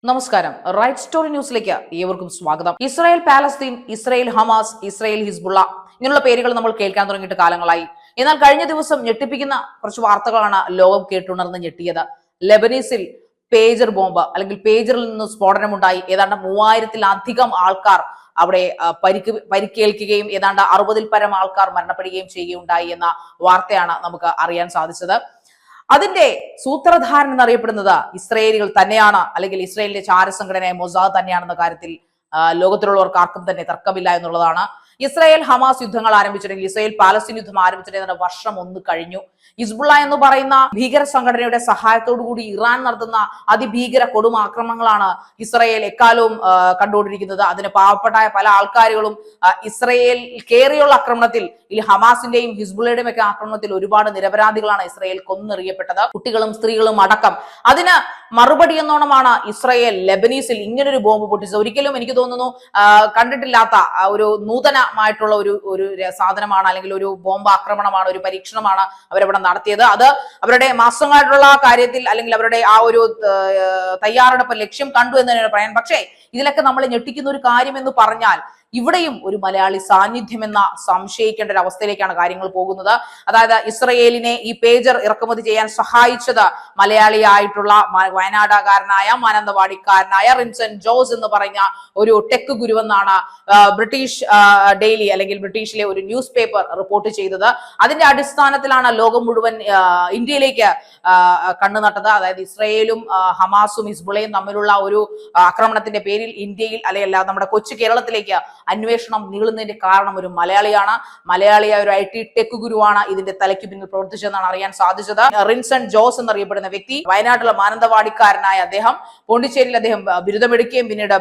നമസ്കാരം. Right story ന്യൂസിലേക്ക് ഏവർക്കും സ്വാഗതം. Israel Palestine, Israel Hamas, Israel Hezbollah ഇങ്ങനെയുള്ള പേരുകൾ നമ്മൾ കേൾക്കാൻ തുടങ്ങിയിട്ട് കാലങ്ങളായി. എന്നാൽ കഴിഞ്ഞ ദിവസം ഞെട്ടിപ്പിക്കുന്ന കുറച്ച് വാർത്തകളാണ് ലോകം കേട്ടുണർന്ന് ഞെട്ടിയത്. ലെബനീസിൽ പേജർ ബോംബ് അല്ലെങ്കിൽ പേജറിൽ നിന്ന് സ്ഫോടനമുണ്ടായി. ഏതാണ്ട് 3000-ലധികം ആൾക്കാർ അവിടെ പരിക്കേൽക്കുകയും ഏതാണ്ട് 60-ൽ പരം ആൾക്കാർ മരണപ്പെടുകയും ചെയ്യുകയുണ്ടായി എന്ന വാർത്തയാണ് നമുക്ക് അറിയാൻ സാധിച്ചത്. അതിന്റെ സൂത്രധാരൻ എന്നറിയപ്പെടുന്നത് ഇസ്രയേലികൾ തന്നെയാണ്, അല്ലെങ്കിൽ ഇസ്രയേലിന്റെ ചാരസംഘടനയായ മൊസാദ് തന്നെയാണെന്ന കാര്യത്തിൽ ലോകത്തിലുള്ളവർക്ക് ആർക്കും തന്നെ തർക്കമില്ല എന്നുള്ളതാണ്. ഇസ്രായേൽ ഹമാസ് യുദ്ധങ്ങൾ ആരംഭിച്ചിട്ടുണ്ടെങ്കിൽ ഇസ്രായേൽ പാലസ്തീൻ യുദ്ധം ആരംഭിച്ചിട്ടുണ്ടെങ്കിൽ വർഷം 1 കഴിഞ്ഞു. ഹിസ്ബുള്ള എന്ന് പറയുന്ന ഭീകര സംഘടനയുടെ സഹായത്തോടു കൂടി ഇറാൻ നടത്തുന്ന അതിഭീകര കൊടുമാക്രമണങ്ങളാണ് ഇസ്രായേൽ എക്കാലവും കണ്ടുകൊണ്ടിരിക്കുന്നത്. അതിന് പാവപ്പെട്ട പല ആൾക്കാരുകളും ഇസ്രായേൽ കേറിയുള്ള ആക്രമണത്തിൽ, ഈ ഹമാസിന്റെയും ഹിസ്ബുള്ളയുടെയും ഒക്കെ ആക്രമണത്തിൽ ഒരുപാട് നിരപരാധികളാണ് ഇസ്രായേൽ കൊന്നെറിയപ്പെട്ടത്, കുട്ടികളും സ്ത്രീകളും അടക്കം. അതിന് മറുപടി എന്നോണമാണ് ഇസ്രായേൽ ലെബനീസിൽ ഇങ്ങനൊരു ബോംബ് പൊട്ടിച്ചത്. ഒരിക്കലും എനിക്ക് തോന്നുന്നു കണ്ടിട്ടില്ലാത്ത ഒരു നൂതനമായിട്ടുള്ള ഒരു സാധനമാണ്, അല്ലെങ്കിൽ ഒരു ബോംബ് ആക്രമണമാണ്, ഒരു പരീക്ഷണമാണ് അവരവിടെ നടത്തിയത്. അത് അവരുടെ മാസങ്ങളായിട്ടുള്ള കാര്യത്തിൽ, അല്ലെങ്കിൽ അവരുടെ ആ ഒരു തയ്യാറെടുപ്പ് ലക്ഷ്യം കണ്ടു എന്ന് തന്നെയാണ് പറയാൻ. പക്ഷേ ഇതിലൊക്കെ നമ്മൾ ഞെട്ടിക്കുന്ന ഒരു കാര്യം എന്ന് പറഞ്ഞാൽ ഇവിടെയും ഒരു മലയാളി സാന്നിധ്യം എന്ന സംശയിക്കേണ്ട ഒരു അവസ്ഥയിലേക്കാണ് കാര്യങ്ങൾ പോകുന്നത്. അതായത് ഇസ്രയേലിനെ ഈ പേജർ ഇറക്കുമതി ചെയ്യാൻ സഹായിച്ചത് മലയാളിയായിട്ടുള്ള വയനാടുകാരനായ മാനന്തവാടിക്കാരനായ റിൻസൺ ജോസ് എന്ന് പറഞ്ഞ ഒരു ടെക് ഗുരുവെന്നാണ് ബ്രിട്ടീഷ് ഡെയിലി, അല്ലെങ്കിൽ ബ്രിട്ടീഷിലെ ഒരു ന്യൂസ് പേപ്പർ റിപ്പോർട്ട് ചെയ്തത്. അതിന്റെ അടിസ്ഥാനത്തിലാണ് ലോകം മുഴുവൻ ഇന്ത്യയിലേക്ക് കണ്ണു നട്ടത്. അതായത് ഇസ്രയേലും ഹമാസും ഹിസ്ബുള്ളയും തമ്മിലുള്ള ഒരു ആക്രമണത്തിന്റെ പേരിൽ ഇന്ത്യയിൽ, അല്ലെങ്കിൽ നമ്മുടെ കൊച്ചു കേരളത്തിലേക്ക് അന്വേഷണം നീളുന്നതിന്റെ കാരണം ഒരു മലയാളിയാണ്. മലയാളിയായ ഒരു IT ടെക് ഗുരുവാണ് ഇതിന്റെ തലയ്ക്ക് പിന്നിൽ പ്രവർത്തിച്ചതെന്നാണ് അറിയാൻ സാധിച്ചത്. റിൻസൺ ജോസ് എന്നറിയപ്പെടുന്ന വ്യക്തി, വയനാട്ടിലെ മാനന്തവാടിക്കാരനായ അദ്ദേഹം, പോണ്ടിച്ചേരിയിൽ അദ്ദേഹം ബിരുദമെടുക്കുകയും പിന്നീട്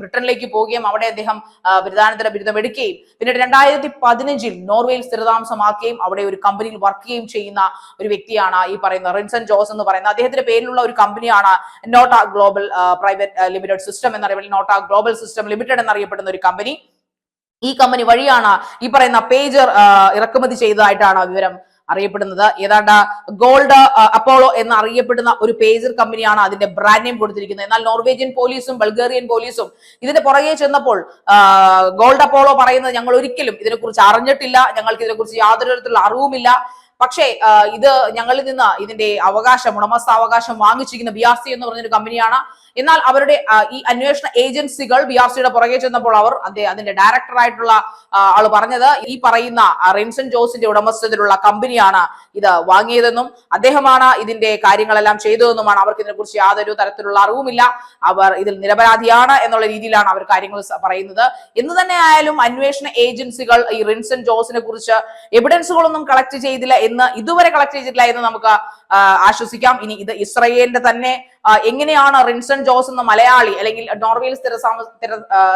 ബ്രിട്ടനിലേക്ക് പോവുകയും അവിടെ അദ്ദേഹം ബിരുദാനന്തര ബിരുദം എടുക്കുകയും പിന്നീട് 2015 നോർവേയിൽ സ്ഥിരതാമസമാക്കുകയും അവിടെ ഒരു കമ്പനിയിൽ വർക്ക് ചെയ്യുകയും ചെയ്യുന്ന ഒരു വ്യക്തിയാണ് ഈ പറയുന്ന റിൻസൺ ജോസ് എന്ന് പറയുന്നത്. അദ്ദേഹത്തിന്റെ പേരിലുള്ള ഒരു കമ്പനിയാണ് NOTA global private limited system എന്നറിയപ്പെടുന്ന നോട്ട ഗ്ലോബൽ സിസ്റ്റം ലിമിറ്റഡ് എന്നറിയപ്പെടുന്ന ഒരു കമ്പനി. ഈ കമ്പനി വഴിയാണ് ഈ പറയുന്ന പേജർ ഇറക്കുമതി ചെയ്തതായിട്ടാണ് വിവരം അറിയപ്പെടുന്നത്. ഏതാണ്ട് ഗോൾഡ് അപ്പോളോ എന്നറിയപ്പെടുന്ന ഒരു പേജർ കമ്പനിയാണ് അതിന്റെ ബ്രാൻഡ് നെയിം കൊടുത്തിരിക്കുന്നത്. എന്നാൽ നോർവേജിയൻ പോലീസും ബൾഗേറിയൻ പോലീസും ഇതിന്റെ പുറകെ ചെന്നപ്പോൾ ഗോൾഡ് അപ്പോളോ പറയുന്നത് ഞങ്ങൾ ഒരിക്കലും ഇതിനെക്കുറിച്ച് അറിഞ്ഞിട്ടില്ല, ഞങ്ങൾക്ക് ഇതിനെക്കുറിച്ച് യാതൊരു തരത്തിലുള്ള അറിവുമില്ല, പക്ഷേ ഇത് ഞങ്ങളിൽ നിന്ന് ഇതിന്റെ ഉടമസ്ഥാവകാശം വാങ്ങിച്ചിരിക്കുന്ന BRC എന്ന് പറഞ്ഞൊരു കമ്പനിയാണ്. എന്നാൽ അവരുടെ ഈ അന്വേഷണ ഏജൻസികൾ BRCയുടെ പുറകെ ചെന്നപ്പോൾ അതിന്റെ ഡയറക്ടർ ആയിട്ടുള്ള ആള് പറഞ്ഞത് ഈ പറയുന്ന റിൻസൺ ജോസിന്റെ ഉടമസ്ഥതയിലുള്ള കമ്പനിയാണ് ഇത് വാങ്ങിയതെന്നും അദ്ദേഹമാണ് ഇതിന്റെ കാര്യങ്ങളെല്ലാം ചെയ്തതെന്നുമാണ്. അവർക്ക് ഇതിനെക്കുറിച്ച് യാതൊരു തരത്തിലുള്ള അറിവുമില്ല, അവർ ഇതിൽ നിരപരാധിയാണ് എന്നുള്ള രീതിയിലാണ് അവർ കാര്യങ്ങൾ പറയുന്നത്. എന്ന് തന്നെ ആയാലും അന്വേഷണ ഏജൻസികൾ ഈ റിൻസൺ ജോസിനെ കുറിച്ച് എവിഡൻസുകളൊന്നും കളക്ട് ചെയ്തില്ല ഇതുവരെ കളക്ട് ചെയ്തിട്ടില്ല എന്ന് നമുക്ക് ആശ്വസിക്കാം. ഇനി ഇത് ഇസ്രയേലിന്റെ തന്നെ എങ്ങനെയാണ് റിൻസൺ ജോസ് എന്ന മലയാളി, അല്ലെങ്കിൽ നോർവേയിൽ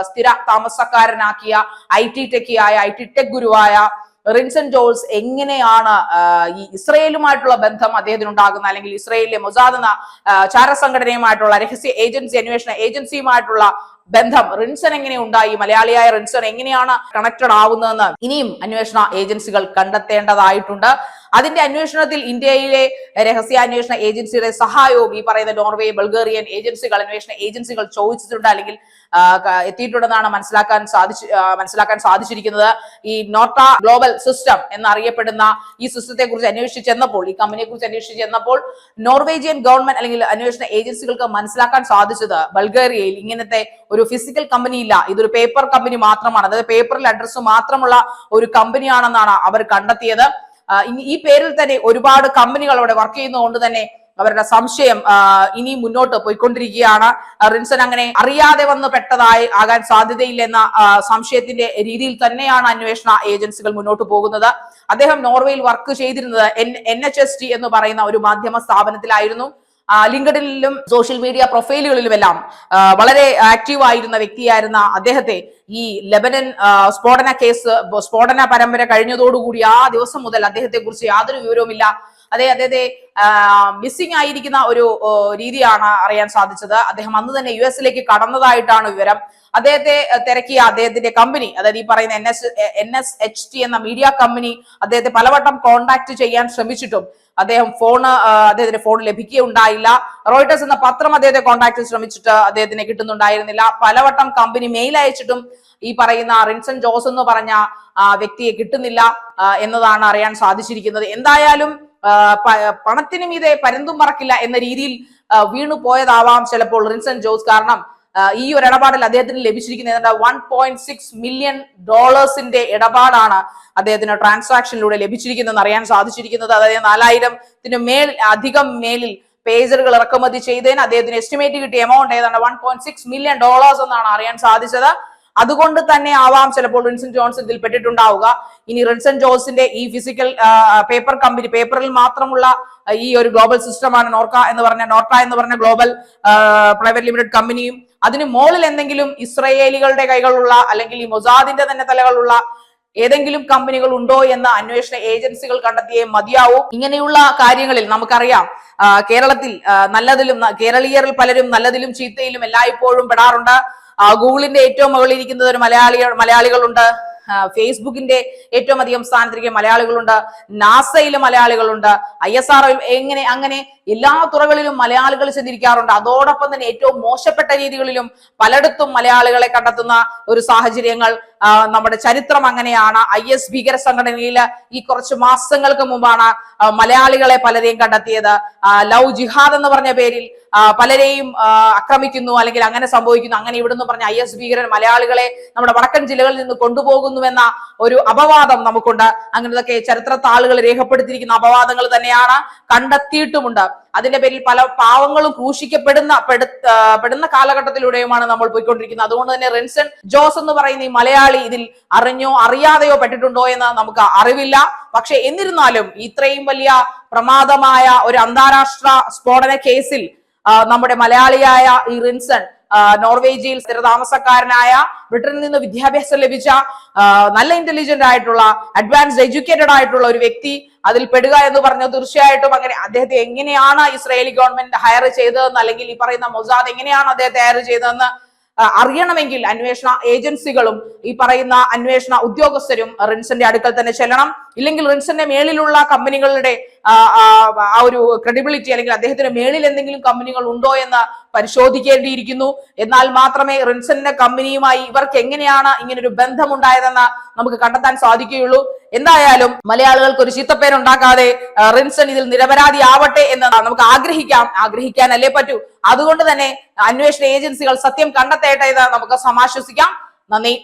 സ്ഥിര താമസക്കാരനാക്കിയ IT ടെക് ഗുരുവായ റിൻസൺ ജോസ് എങ്ങനെയാണ് ഈ ഇസ്രയേലുമായിട്ടുള്ള ബന്ധം അദ്ദേഹത്തിന് ഉണ്ടാകുന്ന, അല്ലെങ്കിൽ ഇസ്രയേലിലെ മൊസാദ് എന്ന ചാരസംഘടനയുമായിട്ടുള്ള രഹസ്യ അന്വേഷണ ഏജൻസിയുമായിട്ടുള്ള ബന്ധം റിൻസൺ എങ്ങനെ ഉണ്ടായി, മലയാളിയായ റിൻസൺ എങ്ങനെയാണ് കണക്റ്റഡ് ആവുന്നതെന്ന് ഇനിയും അന്വേഷണ ഏജൻസികൾ കണ്ടെത്തേണ്ടതായിട്ടുണ്ട്. അതിന്റെ അന്വേഷണത്തിൽ ഇന്ത്യയിലെ രഹസ്യാന്വേഷണ ഏജൻസിയുടെ സഹായവും ഈ പറയുന്ന നോർവേ, ബൾഗേറിയൻ അന്വേഷണ ഏജൻസികൾ ചോദിച്ചിട്ടുണ്ട്, അല്ലെങ്കിൽ എത്തിയിട്ടുണ്ടെന്നാണ് മനസ്സിലാക്കാൻ സാധിച്ചിരിക്കുന്നത്. ഈ നോട്ട ഗ്ലോബൽ സിസ്റ്റം എന്നറിയപ്പെടുന്ന ഈ സിസ്റ്റത്തെ കുറിച്ച് അന്വേഷിച്ച് ചെന്നപ്പോൾ, ഈ കമ്പനിയെ കുറിച്ച് അന്വേഷിച്ച് ചെന്നപ്പോൾ നോർവേജിയൻ ഗവൺമെന്റ് അല്ലെങ്കിൽ അന്വേഷണ ഏജൻസികൾക്ക് മനസ്സിലാക്കാൻ സാധിച്ചത് ബൾഗേറിയയിൽ ഇങ്ങനത്തെ ഒരു ഫിസിക്കൽ കമ്പനി ഇല്ല, ഇതൊരു പേപ്പർ കമ്പനി മാത്രമാണ്, അതായത് പേപ്പറിൽ അഡ്രസ് മാത്രമുള്ള ഒരു കമ്പനിയാണെന്നാണ് അവർ കണ്ടെത്തിയത്. ഈ പേരിൽ തന്നെ ഒരുപാട് കമ്പനികൾ അവിടെ വർക്ക് ചെയ്യുന്നതുകൊണ്ട് തന്നെ അവരുടെ സംശയം ഇനി മുന്നോട്ട് പോയിക്കൊണ്ടിരിക്കുകയാണ്. റിൻസൺ അങ്ങനെ അറിയാതെ വന്ന് ആകാൻ സാധ്യതയില്ലെന്ന സംശയത്തിന്റെ രീതിയിൽ തന്നെയാണ് അന്വേഷണ ഏജൻസികൾ മുന്നോട്ട് പോകുന്നത്. അദ്ദേഹം നോർവേയിൽ വർക്ക് ചെയ്തിരുന്നത് NHST എന്ന് പറയുന്ന ഒരു മാധ്യമ സ്ഥാപനത്തിലായിരുന്നു. ലിങ്ക്ഡിനിലും സോഷ്യൽ മീഡിയ പ്രൊഫൈലുകളിലുമെല്ലാം വളരെ ആക്റ്റീവ് ആയിരുന്ന വ്യക്തിയായിരുന്ന അദ്ദേഹത്തെ ഈ ലെബനൻ സ്ഫോടന പരമ്പര കഴിഞ്ഞതോടുകൂടി ആ ദിവസം മുതൽ അദ്ദേഹത്തെ കുറിച്ച് യാതൊരു വിവരവുമില്ല. അദ്ദേഹത്തെ മിസ്സിംഗ് ആയിരിക്കുന്ന ഒരു രീതിയാണ് അറിയാൻ സാധിച്ചത്. അദ്ദേഹം അന്ന് തന്നെ US കടന്നതായിട്ടാണ് വിവരം. അദ്ദേഹത്തെ തിരക്കിയ അദ്ദേഹത്തിന്റെ കമ്പനി, അതായത് ഈ പറയുന്ന NSHT എന്ന മീഡിയ കമ്പനി അദ്ദേഹത്തെ പലവട്ടം കോൺടാക്ട് ചെയ്യാൻ ശ്രമിച്ചിട്ടും അദ്ദേഹത്തിന്റെ ഫോൺ ലഭിക്കുകയുണ്ടായില്ല. റോയിട്ടേഴ്സ് എന്ന പത്രം അദ്ദേഹത്തെ കോൺടാക്ട് ശ്രമിച്ചിട്ട് അദ്ദേഹത്തിന് കിട്ടുന്നുണ്ടായിരുന്നില്ല. പലവട്ടം കമ്പനി മെയിൽ അയച്ചിട്ടും ഈ പറയുന്ന റിൻസൺ ജോസ് എന്ന് പറഞ്ഞ വ്യക്തിയെ കിട്ടുന്നില്ല എന്നതാണ് അറിയാൻ സാധിച്ചിരിക്കുന്നത്. എന്തായാലും പണത്തിന് മീതെ പരുന്തും പറക്കില്ല എന്ന രീതിയിൽ വീണു പോയതാവാം ചിലപ്പോൾ റിൻസൺ ജോസ്. കാരണം ഈ ഒരു ഇടപാടിൽ അദ്ദേഹത്തിന് ലഭിച്ചിരിക്കുന്ന 1.6 മില്യൺ ഡോളേഴ്സിന്റെ ഇടപാടാണ് അദ്ദേഹത്തിന് ട്രാൻസാക്ഷനിലൂടെ ലഭിച്ചിരിക്കുന്നതെന്ന് അറിയാൻ സാധിച്ചിരിക്കുന്നത്. അതായത് 4000 അധികം മേലിൽ പേജറുകൾ ഇറക്കുമതി ചെയ്തതിന് അദ്ദേഹത്തിന് എസ്റ്റിമേറ്റ് കിട്ടിയ എമൗണ്ട് ഏതാണ് 1.6 മില്യൺ ഡോളേഴ്സ് എന്നാണ് അറിയാൻ സാധിച്ചത്. അതുകൊണ്ട് തന്നെ ആവാം ചിലപ്പോൾ റിൻസൺ ജോൺസ് ഇതിൽ പെട്ടിട്ടുണ്ടാവുക. ഇനി റിൻസൺ ജോൺസിന്റെ ഈ ഫിസിക്കൽ പേപ്പറിൽ മാത്രമുള്ള ഈ ഒരു ഗ്ലോബൽ സിസ്റ്റമാണ് നോർട്ട എന്ന് പറഞ്ഞ ഗ്ലോബൽ പ്രൈവറ്റ് ലിമിറ്റഡ് കമ്പനിയും അതിന് മുകളിൽ എന്തെങ്കിലും ഇസ്രയേലികളുടെ കൈകളുള്ള അല്ലെങ്കിൽ ഈ മൊസാദിന്റെ തന്നെ തലകളുള്ള ഏതെങ്കിലും കമ്പനികൾ ഉണ്ടോ എന്ന് അന്വേഷണ ഏജൻസികൾ കണ്ടെത്തിയേ മതിയാവൂ. ഇങ്ങനെയുള്ള കാര്യങ്ങളിൽ നമുക്കറിയാം കേരളത്തിൽ കേരളീയരിൽ പലരും നല്ലതിലും ചീത്തയിലും എല്ലായ്പ്പോഴും പെടാറുണ്ട്. ഗൂഗിളിന്റെ ഏറ്റവും മുകളിൽ ഇരിക്കുന്നത് ഒരു മലയാളികളുണ്ട്. ഫേസ്ബുക്കിന്റെ ഏറ്റവും അധികം സ്ഥാനത്തിരിക്കുന്ന മലയാളികളുണ്ട്. നാസയിലും മലയാളികളുണ്ട്. ISROയിൽ അങ്ങനെ എല്ലാ തുറകളിലും മലയാളികൾ ചെന്നിരിക്കാറുണ്ട്. അതോടൊപ്പം തന്നെ ഏറ്റവും മോശപ്പെട്ട രീതികളിലും പലയിടത്തും മലയാളികളെ കണ്ടെത്തുന്ന ഒരു സാഹചര്യങ്ങൾ നമ്മുടെ ചരിത്രം അങ്ങനെയാണ്. IS ഭീകര സംഘടനയിൽ ഈ കുറച്ച് മാസങ്ങൾക്ക് മുമ്പാണ് മലയാളികളെ പലരെയും കണ്ടെത്തിയത്. ലവ് ജിഹാദ് എന്ന് പറഞ്ഞ പേരിൽ പലരെയും ആക്രമിക്കുന്നു അല്ലെങ്കിൽ അങ്ങനെ സംഭവിക്കുന്നു. അങ്ങനെ ഇവിടുന്ന് പറഞ്ഞ IS ഭീകരൻ മലയാളികളെ നമ്മുടെ വടക്കൻ ജില്ലകളിൽ നിന്ന് കൊണ്ടുപോകുന്നുവെന്ന ഒരു അപവാദം നമുക്കുണ്ട്. അങ്ങനത്തെ ചരിത്ര താളുകൾ രേഖപ്പെടുത്തിയിരിക്കുന്ന അപവാദങ്ങൾ തന്നെയാണ്, കണ്ടെത്തിയിട്ടുമുണ്ട്. അതിന്റെ പേരിൽ പല പാവങ്ങളും ക്രൂശിക്കപ്പെടുന്ന കാലഘട്ടത്തിലൂടെയുമാണ് നമ്മൾ പോയിക്കൊണ്ടിരിക്കുന്നത്. അതുകൊണ്ട് തന്നെ റിൻസൺ ജോസ് എന്ന് പറയുന്ന ഈ മലയാളി ഇതിൽ അറിഞ്ഞോ അറിയാതെയോ പെട്ടിട്ടുണ്ടോ എന്ന് നമുക്ക് അറിവില്ല. പക്ഷെ എന്നിരുന്നാലും ഇത്രയും വലിയ പ്രമാദമായ ഒരു അന്താരാഷ്ട്ര സ്ഫോടന കേസിൽ നമ്മുടെ മലയാളിയായ ഈ റിൻസൺ നോർവേജിയിൽ സ്ഥിരതാമസക്കാരനായ, ബ്രിട്ടനിൽ നിന്ന് വിദ്യാഭ്യാസം ലഭിച്ച, നല്ല ഇന്റലിജന്റ് ആയിട്ടുള്ള, അഡ്വാൻസ്ഡ് എഡ്യൂക്കേറ്റഡ് ആയിട്ടുള്ള ഒരു വ്യക്തി അതിൽ പെടുക എന്ന് പറഞ്ഞാൽ തീർച്ചയായിട്ടും അങ്ങനെ അദ്ദേഹത്തെ എങ്ങനെയാണ് ഇസ്രായേലി ഗവൺമെന്റ് ഹയർ ചെയ്തതെന്ന് അല്ലെങ്കിൽ ഈ പറയുന്ന മൊസാദ് എങ്ങനെയാണ് അദ്ദേഹത്തെ ഹയർ ചെയ്തതെന്ന് അറിയണമെങ്കിൽ അന്വേഷണ ഏജൻസികളും ഈ പറയുന്ന അന്വേഷണ ഉദ്യോഗസ്ഥരും റിൻസന്റെ അടുക്കൽ തന്നെ ചെല്ലണം. ഇല്ലെങ്കിൽ റിൻസന്റെ മേളിലുള്ള കമ്പനികളുടെ ആ ഒരു ക്രെഡിബിലിറ്റി അല്ലെങ്കിൽ അദ്ദേഹത്തിന്റെ മേളിൽ എന്തെങ്കിലും കമ്പനികൾ ഉണ്ടോ എന്ന് പരിശോധിക്കേണ്ടിയിരിക്കുന്നു. എന്നാൽ മാത്രമേ റിൻസന്റെ കമ്പനിയുമായി ഇവർക്ക് എങ്ങനെയാണ് ഇങ്ങനൊരു ബന്ധമുണ്ടായതെന്ന് നമുക്ക് കണ്ടെത്താൻ സാധിക്കുകയുള്ളൂ. എന്തായാലും മലയാളികൾക്ക് ഒരു ചീത്തപ്പേരുണ്ടാക്കാതെ റിൻസൺ ഇതിൽ നിരപരാധി ആവട്ടെ എന്ന് നമുക്ക് ആഗ്രഹിക്കാനല്ലേ പറ്റൂ. അതുകൊണ്ട് തന്നെ അന്വേഷണ ഏജൻസികൾ സത്യം കണ്ടെത്തേട്ടെ എന്ന് നമുക്ക് സമാശ്വസിക്കാം. നന്ദി.